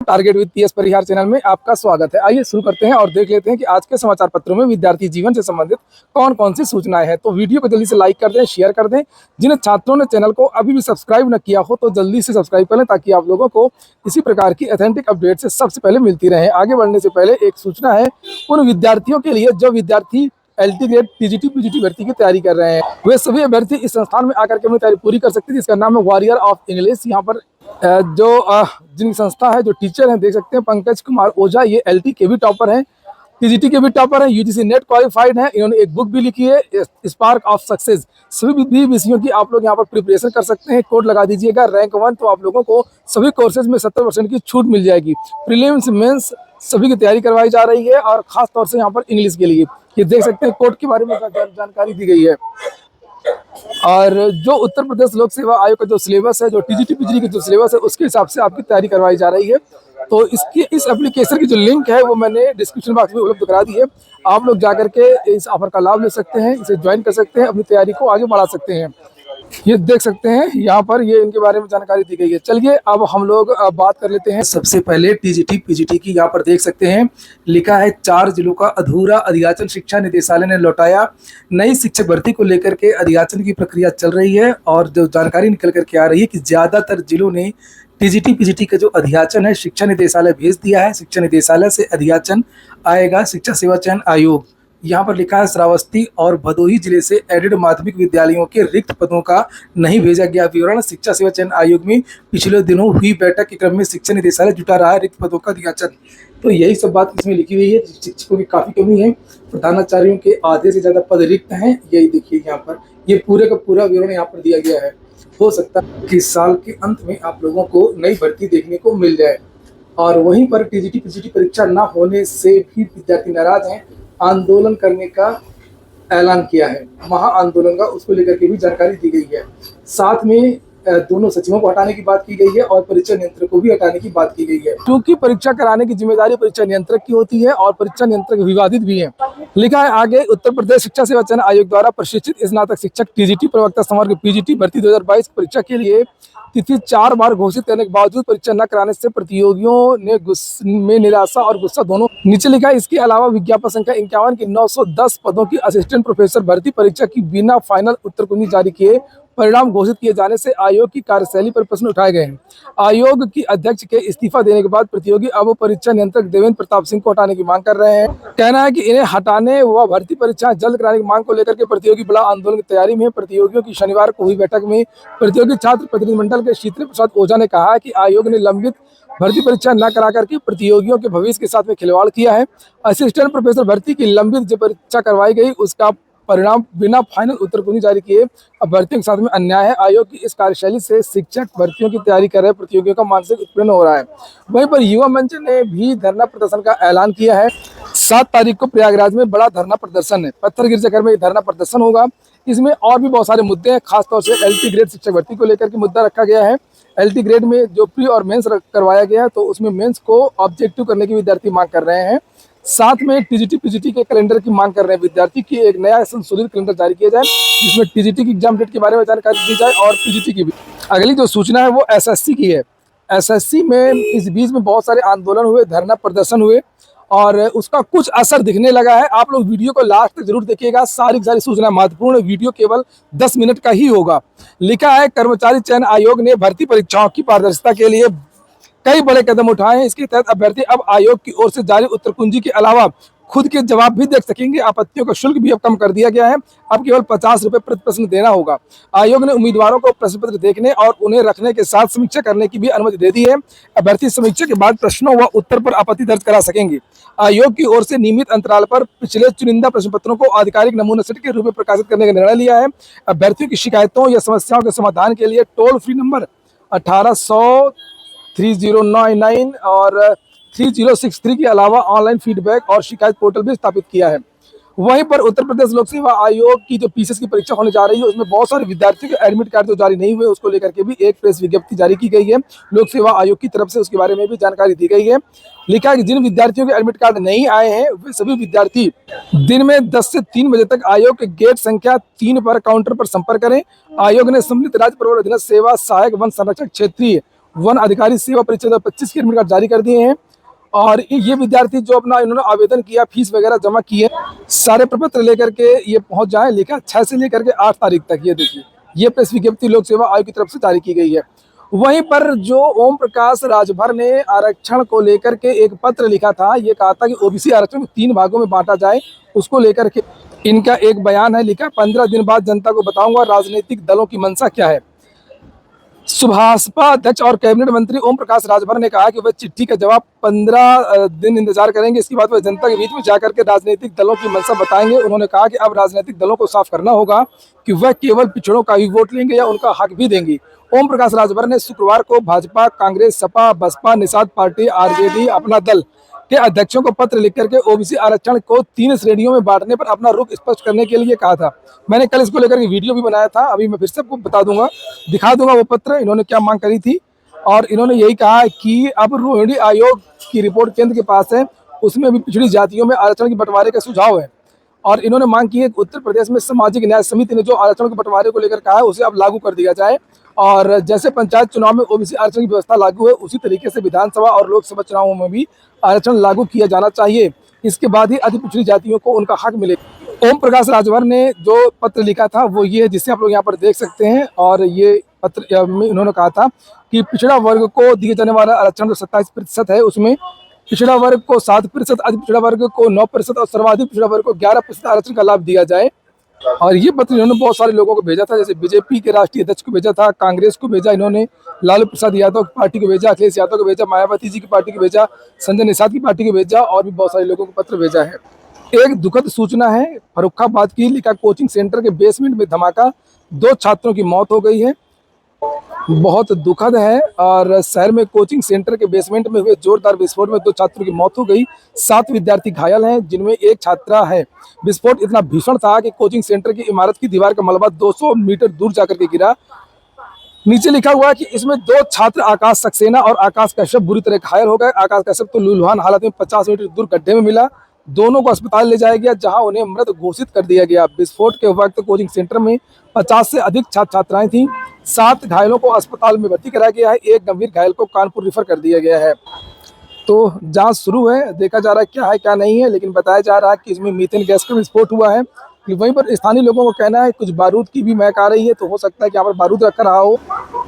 Target with PS Parihar channel में आपका स्वागत है। आइए शुरू करते हैं और देख लेते हैं कि आज के समाचार पत्रों में विद्यार्थी जीवन से संबंधित कौन कौन सी सूचनाएं हैं। तो वीडियो को जल्दी से लाइक कर दें, शेयर कर दें। जिन छात्रों ने चैनल को अभी भी सब्सक्राइब न किया हो तो जल्दी से सब्सक्राइब कर लें ताकि आप लोगों को इसी प्रकार की ऑथेंटिक अपडेट से सबसे पहले मिलती रहे। आगे बढ़ने से पहले एक सूचना है उन विद्यार्थियों के लिए जो विद्यार्थी एलटी ग्रेड टीजीटी पीजीटी भर्ती की तैयारी कर रहे हैं। वे सभी अभ्यर्थी इस संस्थान में आकर के अपनी तैयारी पूरी कर सकते हैं, जिसका नाम है वॉरियर ऑफ इंग्लिश। यहाँ पर जिन संस्था है, जो टीचर हैं, देख सकते हैं पंकज कुमार ओझा, ये एलटी के भी टॉपर हैं, टीजीटी के भी टॉपर हैं, यूजीसी नेट क्वालिफाइड हैं। इन्होंने एक बुक भी लिखी है, स्पार्क ऑफ सक्सेस। सभी भी विषयों की आप लोग यहाँ पर प्रिपरेशन कर सकते हैं। कोड लगा दीजिएगा रैंक 1, तो आप लोगों को सभी कोर्सेज में 70% की छूट मिल जाएगी। प्रीलिम्स मेंस सभी की तैयारी करवाई जा रही है और खास तौर से यहाँ पर इंग्लिश के लिए। ये देख सकते हैं कोड के बारे में जानकारी दी गई है। और जो उत्तर प्रदेश लोक सेवा आयोग का जो सिलेबस है, जो टीजीटी पीजीटी का जो सिलेबस है, उसके हिसाब से आपकी तैयारी करवाई जा रही है। तो इस एप्लीकेशन की जो लिंक है वो मैंने डिस्क्रिप्शन बॉक्स में उपलब्ध करा दी है। आप लोग जाकर के इस ऑफर का लाभ ले सकते हैं, इसे ज्वाइन कर सकते हैं, अपनी तैयारी को आगे बढ़ा सकते हैं। ये देख सकते हैं यहाँ पर ये इनके बारे में जानकारी दी गई है। चलिए अब हम लोग बात कर लेते हैं। सबसे पहले टीजीटी पीजीटी की यहाँ पर देख सकते हैं लिखा है 4 जिलों का अधूरा अधियाचन शिक्षा निदेशालय ने लौटाया। नई शिक्षक भर्ती को लेकर के अधियाचन की प्रक्रिया चल रही है और जो जानकारी निकल करके आ रही है कि ज्यादातर जिलों ने टीजीटी पीजीटी का जो अधियाचन है शिक्षा निदेशालय भेज दिया है। शिक्षा निदेशालय से अधियाचन आएगा शिक्षा सेवा चयन आयोग। यहाँ पर लिखा है श्रावस्ती और भदोही जिले से एडेड माध्यमिक विद्यालयों के रिक्त पदों का नहीं भेजा गया विवरण। शिक्षा सेवा चयन आयोग में पिछले दिनों हुई बैठक के क्रम में शिक्षा निदेशालय जुटा रहा है रिक्त पदों का अधियाचन। तो यही सब बात इसमें लिखी हुई है। शिक्षकों की काफी कमी है, प्रधानाचार्यों के आधे से ज्यादा पद रिक्त हैं। यही देखिए यहाँ पर ये पूरे का पूरा विवरण यहाँ पर दिया गया है। हो सकता है कि साल के अंत में आप लोगों को नई भर्ती देखने को मिल जाए। और वहीं पर टीजीटी पीजीटी परीक्षा न होने से भी विद्यार्थी नाराज हैं, आंदोलन करने का ऐलान किया है। महा आंदोलन का उसको लेकर के भी जानकारी दी गई है। साथ में दोनों सचिवों को हटाने की बात की गई है और परीक्षा नियंत्रक को भी हटाने की बात की गई है, क्योंकि परीक्षा कराने की जिम्मेदारी परीक्षा नियंत्रक की होती है और परीक्षा नियंत्रक विवादित भी है। लिखा है आगे, उत्तर प्रदेश शिक्षा सेवा चयन आयोग द्वारा प्रशिक्षित स्नातक शिक्षक टीजीटी प्रवक्ता संवर्ग पीजीटी भर्ती 2022 परीक्षा के लिए तिथि 4 बार घोषित करने के बावजूद परीक्षा न कराने से प्रतियोगियों ने में निराशा और गुस्सा दोनों। नीचे लिखा है इसके अलावा विज्ञापन संख्या 51 की 910 पदों की असिस्टेंट प्रोफेसर भर्ती परीक्षा की बिना फाइनल उत्तर कुंजी जारी किए परिणाम घोषित किए जाने से आयोग की कार्यशैली पर प्रश्न उठाए गए हैं। आयोग की अध्यक्ष के इस्तीफा देने के बाद प्रतियोगी अब परीक्षा नियंत्रक देवेंद्र प्रताप सिंह को हटाने की मांग कर रहे हैं। कहना है कि इन्हें हटाने व भर्ती परीक्षाएं जल्द कराने की मांग को लेकर के प्रतियोगी बड़ा आंदोलन की तैयारी में। प्रतियोगियों की शनिवार को हुई बैठक में प्रतियोगी छात्र प्रतिनिधिमंडल के शीतल प्रसाद ओझा ने कहा कि आयोग ने लंबित भर्ती परीक्षा न करा करके प्रतियोगियों के भविष्य के साथ में खिलवाड़ किया है। असिस्टेंट प्रोफेसर भर्ती की लंबित जो परीक्षा करवाई गई उसका परिणाम बिना फाइनल उत्तर कुंजी जारी किए अभ्यर्थियों के साथ में अन्याय है। आयोग की इस कार्यशैली से शिक्षक भर्तियों की तैयारी कर रहे प्रतियोगियों का मानसिक उत्पीड़न हो रहा है। वहीं पर युवा मंच ने भी धरना प्रदर्शन का ऐलान किया है। 7 तारीख को प्रयागराज में बड़ा धरना प्रदर्शन है। पत्थर गिरजाघर में धरना प्रदर्शन होगा। इसमें और भी बहुत सारे मुद्दे हैं, खासतौर से एलटी ग्रेड शिक्षक भर्ती को लेकर के मुद्दा रखा गया है। एलटी ग्रेड में जो प्री और मेंस करवाया गया है तो उसमें मेंस को ऑब्जेक्टिव करने की विद्यार्थी मांग कर रहे हैं। साथ में टीजीटी पीजीटी के कैलेंडर की मांग कर रहे हैं विद्यार्थी की एक नया संशोधित कैलेंडर जारी किया जाए जिसमें टीजीटी की एग्जाम डेट के बारे में जानकारी दी जाए और पीजीटी की भी। अगली जो सूचना है वो एसएससी की है। एसएससी में इस बीच में बहुत सारे आंदोलन हुए, धरना प्रदर्शन हुए और उसका कुछ असर दिखने लगा है। आप लोग वीडियो को लास्ट तक जरूर देखिएगा, सारी सूचना महत्वपूर्ण। वीडियो केवल 10 मिनट का ही होगा। लिखा है कर्मचारी चयन आयोग ने भर्ती परीक्षाओं की पारदर्शिता के लिए कई बड़े कदम उठाए हैं। इसके तहत अभ्यर्थी अब आयोग की ओर से जारी उत्तर कुंजी के अलावा खुद के जवाब भी देख सकेंगे। आपत्तियों का शुल्क भी अब कम कर दिया गया है। अब केवल 50 रुपए प्रति प्रश्न देना होगा। आयोग ने उम्मीदवारों को प्रश्न पत्र देखने और उन्हें रखने के साथ समीक्षा करने की भी अनुमति दे दी है। अभ्यर्थी समीक्षा के बाद प्रश्नों व उत्तर पर आपत्ति दर्ज करा सकेंगे। आयोग की ओर से नियमित अंतराल पर पिछले चुनिंदा प्रश्न पत्रों को आधिकारिक नमूना सेट के रूप में प्रकाशित करने का निर्णय लिया है। अभ्यर्थियों की शिकायतों या समस्याओं के समाधान के लिए टोल फ्री नंबर 1800 3099 और 3063 के अलावा ऑनलाइन फीडबैक और शिकायत पोर्टल भी स्थापित किया है। वहीं पर उत्तर प्रदेश लोक सेवा आयोग की जो पीसीएस की परीक्षा होने जा रही है उसमें बहुत सारे विद्यार्थियों के एडमिट कार्ड जो जारी नहीं हुए उसको लेकर के भी एक प्रेस विज्ञप्ति जारी की गई है लोक सेवा आयोग की तरफ से। उसके बारे में भी जानकारी दी गई है। लिखा है कि जिन विद्यार्थियों के एडमिट कार्ड नहीं आए हैं वे सभी विद्यार्थी दिन में 10 से 3 बजे तक आयोग के गेट संख्या 3 पर काउंटर पर संपर्क करें। आयोग ने सम्मिलित राज्य प्रवर्तन अधीनस्थ सेवा सहायक वन संरक्षक क्षेत्रीय वन अधिकारी सेवा परीक्षा 2025 के एडमिट कार्ड जारी कर दिए हैं। और ये विद्यार्थी जो अपना इन्होंने आवेदन किया, फीस वगैरह जमा की है, सारे प्रपत्र लेकर के ये पहुंच जाए। लिखा 6 से लेकर के 8 तारीख तक। ये देखिए, ये प्रेस विज्ञप्ति लोक सेवा आयोग की तरफ से जारी की गई है। वहीं पर जो ओम प्रकाश राजभर ने आरक्षण को लेकर के एक पत्र लिखा था, ये कहा था कि ओबीसी आरक्षण को 3 भागों में बांटा जाए, उसको लेकर के इनका एक बयान है। लिखा 15 दिन बाद जनता को बताऊंगा राजनीतिक दलों की मंशा क्या है। सुभाषपा अध्यक्ष और कैबिनेट मंत्री ओम प्रकाश राजभर ने कहा कि वह चिट्ठी का जवाब 15 दिन इंतजार करेंगे। इसके बाद वह जनता के बीच में जाकर के राजनीतिक दलों की मंशा बताएंगे। उन्होंने कहा कि अब राजनीतिक दलों को साफ करना होगा कि वह केवल पिछड़ों का ही वोट लेंगे या उनका हक भी देंगे। ओम प्रकाश राजभर ने शुक्रवार को भाजपा, कांग्रेस, सपा, बसपा, निषाद पार्टी, आरजेडी, अपना दल के अध्यक्षों को पत्र लिख करके ओबीसी आरक्षण को 3 श्रेणियों में बांटने पर अपना रुख स्पष्ट करने के लिए कहा था। मैंने कल इसको लेकर के वीडियो भी बनाया था, अभी मैं फिर से आपको बता दूंगा, दिखा दूंगा वो पत्र, इन्होंने क्या मांग करी थी। और इन्होंने यही कहा है कि अब रोहिणी आयोग की रिपोर्ट केंद्र के पास है, उसमें भी पिछड़ी जातियों में आरक्षण के बंटवारे का सुझाव है। और इन्होंने मांग की है कि उत्तर प्रदेश में सामाजिक न्याय समिति ने जो आरक्षण के बंटवारे को लेकर कहा है, उसे अब लागू कर दिया जाए। और जैसे पंचायत चुनाव में ओबीसी आरक्षण की व्यवस्था लागू है, उसी तरीके से विधानसभा और लोकसभा चुनावों में भी आरक्षण लागू किया जाना चाहिए। इसके बाद ही अति पिछड़ी जातियों को उनका हक मिले। ओम प्रकाश राजभर ने जो पत्र लिखा था वो ये है, जिसे आप लोग यहाँ पर देख सकते हैं। और ये पत्र में इन्होंने कहा था कि पिछड़ा वर्ग को दिए जाने वाला आरक्षण जो 27% है, उसमें पिछड़ा वर्ग को 7%, अति पिछड़ा वर्ग को 9% और सर्वाधिक पिछड़ा वर्ग को 11% आरक्षण का लाभ दिया जाए। और ये पत्र इन्होंने बहुत सारे लोगों को भेजा था, जैसे बीजेपी के राष्ट्रीय अध्यक्ष को भेजा था, कांग्रेस को भेजा, इन्होंने लालू प्रसाद यादव की पार्टी को भेजा, अखिलेश यादव को भेजा, मायावती जी की पार्टी को भेजा, संजय निषाद की पार्टी को भेजा, और भी बहुत सारे लोगों को पत्र भेजा है। एक दुखद सूचना है फर्रुखाबाद की। लिखा कोचिंग सेंटर के बेसमेंट में धमाका, 2 छात्रों की मौत हो गई है। बहुत दुखद है। और शहर में कोचिंग सेंटर के बेसमेंट में हुए जोरदार विस्फोट में 2 छात्रों की मौत हो गई, 7 विद्यार्थी घायल हैं, जिनमें एक छात्रा है। विस्फोट इतना भीषण था कि कोचिंग सेंटर की इमारत की दीवार का मलबा 200 मीटर दूर जाकर के गिरा। नीचे लिखा हुआ है कि इसमें 2 छात्र आकाश सक्सेना और आकाश कश्यप बुरी तरह घायल हो गए। आकाश कश्यप तो लूलहान हालत में 50 मीटर दूर गड्ढे में मिला। दोनों को अस्पताल ले जाया गया, जहां उन्हें मृत घोषित कर दिया गया। विस्फोट के वक्त कोचिंग सेंटर में 50 से अधिक छात्र छात्राएं थीं। 7 घायलों को अस्पताल में भर्ती कराया गया है, एक गंभीर घायल को कानपुर रेफर कर दिया गया है। तो जांच शुरू है, देखा जा रहा है क्या है क्या नहीं है, लेकिन बताया जा रहा है कि इसमें मीथेन गैस का विस्फोट हुआ है। वहीं पर स्थानीय लोगों का कहना है कुछ बारूद की भी महक आ रही है, तो हो सकता है कि यहाँ पर बारूद रखा रहा हो।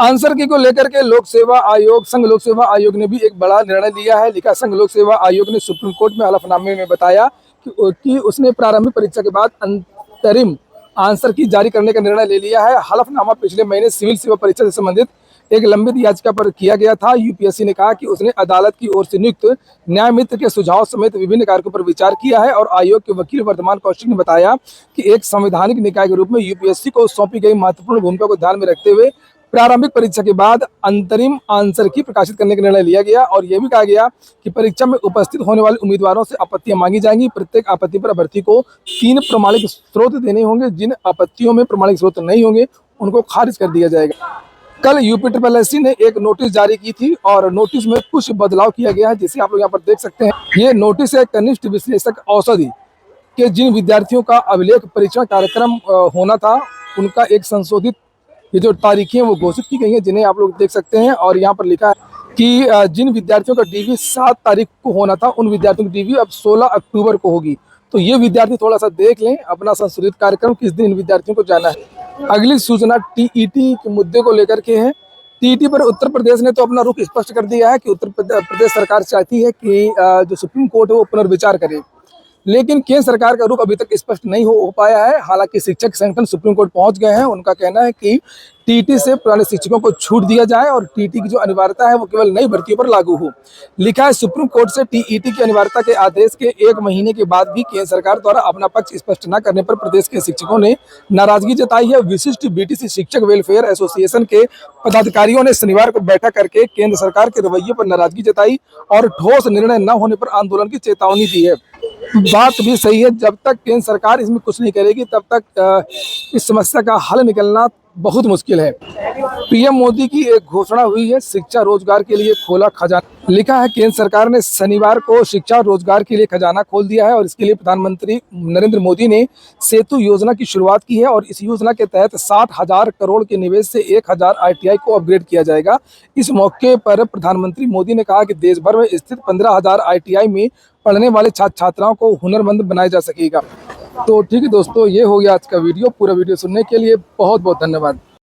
आंसर की को लेकर के लोक सेवा आयोग, संघ लोक सेवा आयोग ने भी एक बड़ा निर्णय लिया है। लिखा संघ लोक सेवा आयोग ने सुप्रीम कोर्ट में हलफनामे में बताया कि उसने प्रारंभिक परीक्षा के बाद अंतरिम आंसर की जारी करने का निर्णय ले लिया है। हलफनामा पिछले महीने सिविल सेवा परीक्षा से संबंधित एक लंबित याचिका पर किया गया था। यूपीएससी ने कहा कि उसने अदालत की ओर से नियुक्त न्यायमित्र के सुझाव समेत विभिन्न कारकों पर विचार किया है। और आयोग के वकील वर्धमान कौशिक ने बताया कि एक संवैधानिक निकाय के रूप में यूपीएससी को सौंपी गई महत्वपूर्ण भूमिका को ध्यान में रखते हुए प्रारंभिक परीक्षा के बाद अंतरिम आंसर की प्रकाशित करने का निर्णय लिया गया। और यह भी कहा गया कि परीक्षा में उपस्थित होने वाले उम्मीदवारों से आपत्तियां मांगी जाएंगी। प्रत्येक आपत्ति पर अभ्यर्थी को 3 प्रमाणिक स्रोत देने होंगे। जिन आपत्तियों में प्रमाणिक स्रोत नहीं होंगे उनको खारिज कर दिया जाएगा। कल यूपीएससी ने एक नोटिस जारी की थी और नोटिस में कुछ बदलाव किया गया है, जिसे आप लोग यहाँ पर देख सकते हैं। ये नोटिस है कनिष्ठ विश्लेषक औषधि के जिन विद्यार्थियों का अभिलेख परीक्षण कार्यक्रम होना था, उनका एक संशोधित ये जो तारीखें वो घोषित की गई हैं, जिन्हें आप लोग देख सकते हैं। और यहाँ पर लिखा है कि जिन विद्यार्थियों का डीवी 7 तारीख को होना था, उन विद्यार्थियों की डीवी अब 16 अक्टूबर को होगी। तो ये विद्यार्थी थोड़ा सा देख लें अपना संशोधित कार्यक्रम किस दिन इन विद्यार्थियों को जाना है। अगली सूचना टीईटी के मुद्दे को लेकर के है। टीईटी पर उत्तर प्रदेश ने तो अपना रुख स्पष्ट कर दिया है कि उत्तर प्रदेश सरकार चाहती है कि जो सुप्रीम कोर्ट है वो पुनर्विचार करे, लेकिन केंद्र सरकार का रुख अभी तक स्पष्ट नहीं हो पाया है। हालांकि शिक्षक संगठन सुप्रीम कोर्ट पहुंच गए हैं। उनका कहना है कि टीटी से पुराने शिक्षकों को छूट दिया जाए और टीटी की जो अनिवार्यता है वो केवल नई भर्तियों पर लागू हो। लिखा है सुप्रीम कोर्ट से टीईटी की अनिवार्यता के आदेश के 1 महीने के बाद भी केंद्र सरकार द्वारा अपना पक्ष स्पष्ट न करने पर प्रदेश के शिक्षकों ने नाराजगी जताई है। विशिष्ट बीटीसी शिक्षक वेलफेयर एसोसिएशन के पदाधिकारियों ने शनिवार को बैठक करके केंद्र सरकार के रवैये पर नाराजगी जताई और ठोस निर्णय न होने पर आंदोलन की चेतावनी दी है। बात भी सही है, जब तक केंद्र सरकार इसमें कुछ नहीं करेगी तब तक इस समस्या का हल निकलना बहुत मुश्किल है। पीएम मोदी की एक घोषणा हुई है, शिक्षा रोजगार के लिए खोला खजाना। लिखा है केंद्र सरकार ने शनिवार को शिक्षा और रोजगार के लिए खजाना खोल दिया है और इसके लिए प्रधानमंत्री नरेंद्र मोदी ने सेतु योजना की शुरुआत की है और इस योजना के तहत 60,000 करोड़ के निवेश से 1,000 आईटीआई को अपग्रेड किया जाएगा। इस मौके पर प्रधानमंत्री मोदी ने कहा कि देश भर में स्थित 15,000 आईटीआई में पढ़ने वाले छात्र छात्राओं को हुनरमंद बनाया जा सकेगा। तो ठीक है दोस्तों, ये हो गया आज का वीडियो। पूरा वीडियो सुनने के लिए बहुत बहुत धन्यवाद।